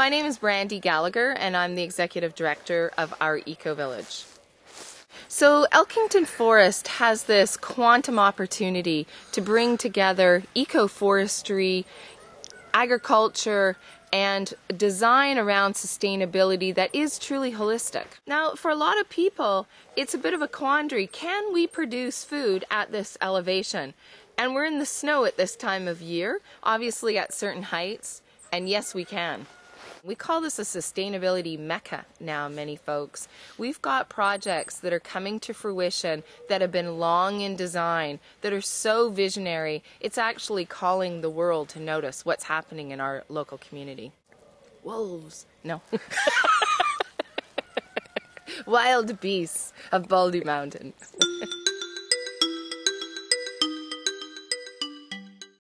My name is Brandy Gallagher and I'm the Executive Director of our Eco Village. So Elkington Forest has this quantum opportunity to bring together ecoforestry, agriculture, and design around sustainability that is truly holistic. Now, for a lot of people, it's a bit of a quandary. Can we produce food at this elevation? And we're in the snow at this time of year, obviously at certain heights, and yes, we can. We call this a sustainability mecca now, many folks. We've got projects that are coming to fruition that have been long in design, that are so visionary, it's actually calling the world to notice what's happening in our local community. Wolves. No. Wild beasts of Baldy Mountain.